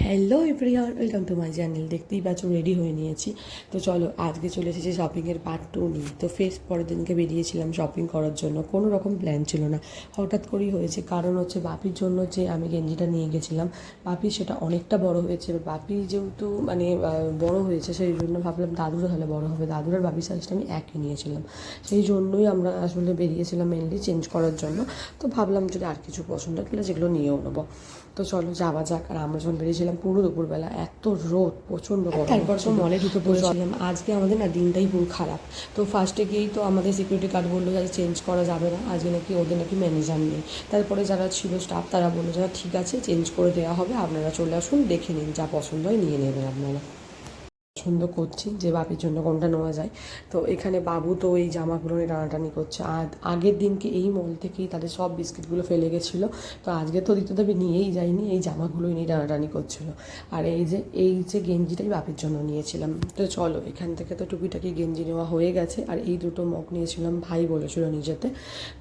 Hello everyone, welcome to my channel. দেখতেই পাচ্ছ ready হয়ে নিয়েছি। তো চলো আজকে চলে এসেছি শপিংয়ের পার্ট 2 নিয়ে। তো পরের দিনকে বেরিয়েছিলাম শপিং করার জন্য। কোনো রকম প্ল্যান ছিল না, হঠাৎ করেই হয়েছে। কারণ হচ্ছে বাপির জন্য যে আমি গেঞ্জিটা নিয়ে গেছিলাম, বাপি সেটা অনেকটা বড় হয়েছে। এবার বাপি যেহেতু বড় হয়েছে, সেই জন্য ভাবলাম দাদুরও তাহলে বড় হবে। দাদুর আর বাপির সাইজটা আমি একই নিয়েছিলাম। সেই জন্যই আমরা আসলে বেরিয়েছিলাম মেনলি চেঞ্জ করার জন্য। তো ভাবলাম যদি আর কিছু পছন্দ করলে যেগুলো নিয়েও নেবো। তো চলো যাওয়া যাক। আর আমরা যখন বেরিয়েছিলাম পুরো দুপুরবেলা, এত রোদ, প্রচণ্ড গরম। তারপর তো মলে ঢুকে পড়েছিলাম। আজকে আমাদের না দিনটাই পুরো খারাপ। তো ফার্স্টে গিয়েই তো আমাদের সিকিউরিটি গার্ড বললো যে চেঞ্জ করা যাবে না, আজকে নাকি ওদের নাকি ম্যানেজার নেই। তারপরে যারা ছিল স্টাফ তারা বললো যারা ঠিক আছে চেঞ্জ করে দেওয়া হবে, আপনারা চলে আসুন, দেখে নিন, যা পছন্দ হয় নিয়ে নেবেন আপনারা। পছন্দ করছি যে বাপির জন্য কোনটা নেওয়া যায়। তো এখানে বাবু তো এই জামাগুলো নিয়ে টানাটানি করছে। আর আগের দিনকে এই মল থেকেই তাদের সব বিস্কিটগুলো ফেলে গেছিলো। তো আজকে তো দিতে দেবে নিয়েই যায়নি, এই জামাগুলোই নিয়ে টানাটানি করছিলো। আর এই যে গেঞ্জিটাই বাপির জন্য নিয়েছিলাম। তো চলো এখান থেকে তো টুপিটাকি গেঞ্জি নেওয়া হয়ে গেছে। আর এই দুটো মগ নিয়েছিলাম, ভাই বলেছিল নিজেতে।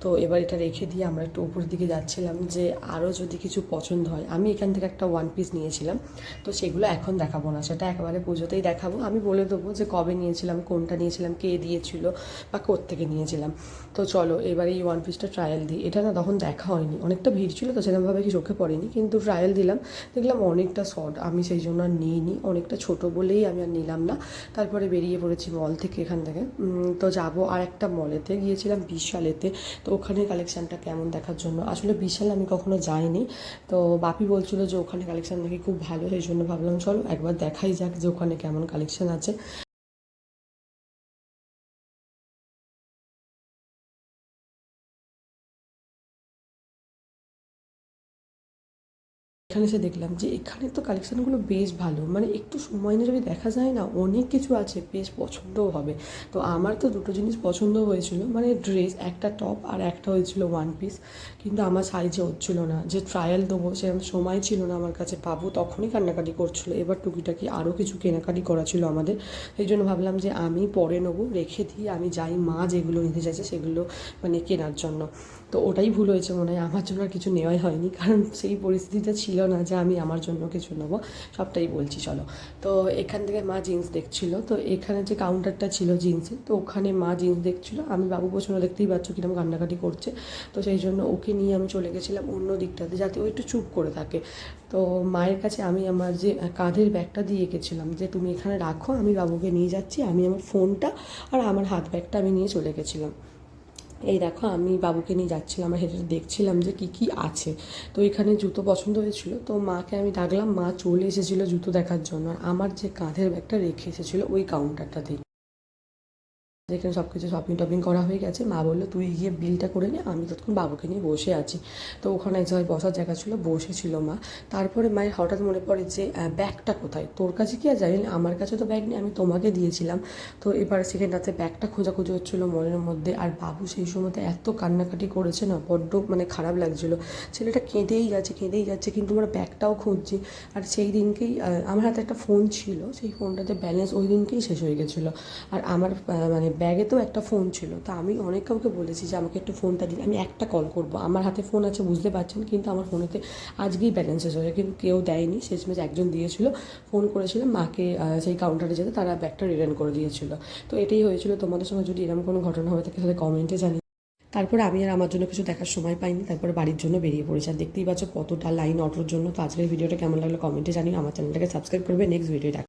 তো এবার এটা রেখে দিয়ে আমরা একটু উপরের দিকে যাচ্ছিলাম যে আরও যদি কিছু পছন্দ হয়। আমি এখান থেকে একটা ওয়ান পিস নিয়েছিলাম, তো সেগুলো এখন দেখাবো না, সেটা একেবারে পুজোতেই দেখাবো। আমি বলে দেবো যে কবে নিয়েছিলাম, কোনটা নিয়েছিলাম, কে দিয়েছিল বা কোত্থেকে নিয়েছিলাম। তো চলো এবার এই ওয়ান পিসটা ট্রায়াল দিই। এটা না তখন দেখা হয়নি, অনেকটা ভিড় ছিল তো সেরকমভাবে কি চোখে পড়েনি, কিন্তু ট্রায়াল দিলাম, দেখলাম অনেকটা শর্ট। আমি সেই জন্য আর নিইনি, অনেকটা ছোটো বলেই আমি আর নিলাম না। তারপরে বেরিয়ে পড়েছি মল থেকে, এখান থেকে। তো যাবো আর একটা মলেতে গিয়েছিলাম, বিশালেতে। তো ওখানে কালেকশানটা কেমন দেখার জন্য। আসলে বিশালে আমি কখনো যাইনি। তো বাপি বলছিল যে ওখানে কালেকশান নাকি খুব ভালো, সেই জন্য ভাবলাম চলো একবার দেখাই যাক যে ওখানে কেমন কালেকশান আছে। এখানে এসে দেখলাম যে এখানে তো কালেকশানগুলো বেশ ভালো, একটু সময় নিয়ে যদি দেখা যায় না, অনেক কিছু আছে, বেশ পছন্দও হবে। তো আমার তো দুটো জিনিস পছন্দ হয়েছিল, ড্রেস, একটা টপ আর একটা হয়েছিল ওয়ান পিস। কিন্তু আমার সাইজে হচ্ছিল না, যে ট্রায়াল দেবো সেরকম সময় ছিল না আমার কাছে। বাবু তখনই কান্নাকাটি করছিলো, এবার টুকিটাকি আরও কিছু কেনাকাটি করা ছিল আমাদের। সেই জন্য ভাবলাম যে আমি পরে নেবো, রেখে দিয়ে আমি যাই মা যেগুলো নিতে চাইছে সেগুলো কেনার জন্য। তো ওটাই ভুল হয়েছে মনে হয়, আমার জন্য আর কিছু নেওয়াই হয়নি, কারণ সেই পরিস্থিতিটা ছিল না যে আমি আমার জন্য কিছু নেবো। সবটাই বলছি চলো। তো এখান থেকে মা জিন্স দেখছিলো, তো এখানে যে কাউন্টারটা ছিল জিন্সের, তো ওখানে মা জিন্স দেখছিলো। আমি বাবু পছন্দ, দেখতেই পাচ্ছ কিরকম কান্নাকাটি করছে। তো সেই জন্য ওকে নিয়ে আমি চলে গেছিলাম অন্য দিকটাতে, যাতে ও একটু চুপ করে থাকে। তো মায়ের কাছে আমি আমার যে কাঁধের ব্যাগটা দিয়ে গেছিলাম যে তুমি এখানে রাখো, আমি বাবুকে নিয়ে যাচ্ছি। আমি আমার ফোনটা আর আমার হাত ব্যাগটা আমি নিয়ে চলে গেছিলাম। এই দেখো আমি বাবুকে নিয়ে যাচ্ছিলাম, আর হেঁটে দেখছিলাম যে কী কী আছে। তো এখানে জুতো পছন্দ হয়েছিল, তো মাকে আমি ডাকলাম, মা চলে এসেছিলো জুতো দেখার জন্য। আর আমার যে কাঁধের ব্যাগটা রেখে এসেছিলো ওই কাউন্টারটাতেই। যেখানে সব কিছু শপিং টপিং করা হয়ে গেছে, মা বললো তুই গিয়ে বিলটা করে নে, আমি ততক্ষণ বাবুকে নিয়ে বসে আছি। তো ওখানে এক জায়গায় বসার জায়গা ছিল, বসেছিল মা। তারপরে মায়ের হঠাৎ মনে পড়ে যে ব্যাগটা কোথায়, তোর কাছে কি আর জানি না, আমার কাছে তো ব্যাগ নেই, আমি তোমাকে দিয়েছিলাম। তো এবার সেখানটাতে ব্যাগটা খোঁজাখুঁজি হচ্ছিলো মনের মধ্যে। আর বাবু সেই সময়তে এত কান্নাকাটি করেছে না, বড্ড খারাপ লাগছিলো। ছেলেটা কেঁদেই যাচ্ছে, কিন্তু আমরা ব্যাগটাও খুঁজছি। আর সেই দিনকেই আমার হাতে একটা ফোন ছিল, সেই ফোনটাতে ব্যালেন্স ওই দিনকেই শেষ হয়ে গেছিলো। আর আমার ব্যাগে তো একটা ফোন ছিল। তো আমি অনেক কাউকে বলেছি যে আমাকে একটু ফোনটা দিন, আমি একটা কল করবো, আমার হাতে ফোন আছে বুঝতে পারছেন, কিন্তু আমার ফোনেতে আজকেই ব্যালেন্স শেষ হয়েছে, কিন্তু কেউ দেয়নি। শেষমেশ একজন দিয়েছিল, ফোন করেছিলাম মাকে, সেই কাউন্টারে যেতে, তারা ব্যাগটা রিটার্ন করে দিয়েছিল। তো এটাই হয়েছিল। তোমাদের সঙ্গে যদি এরকম কোনো ঘটনা হয়ে থাকে তাহলে কমেন্টে জানি। তারপরে আমি আর আমার জন্য কিছু দেখার সময় পাইনি, তারপরে বাড়ির জন্য বেরিয়ে পড়েছি। আর দেখতেই পাচ্ছ কতটা লাইন অটোর জন্য। তো আজকের ভিডিওটা কেমন লাগলো কমেন্টে জানিও, আমার চ্যানেলটাকে সাবস্ক্রাইব করবে। Next video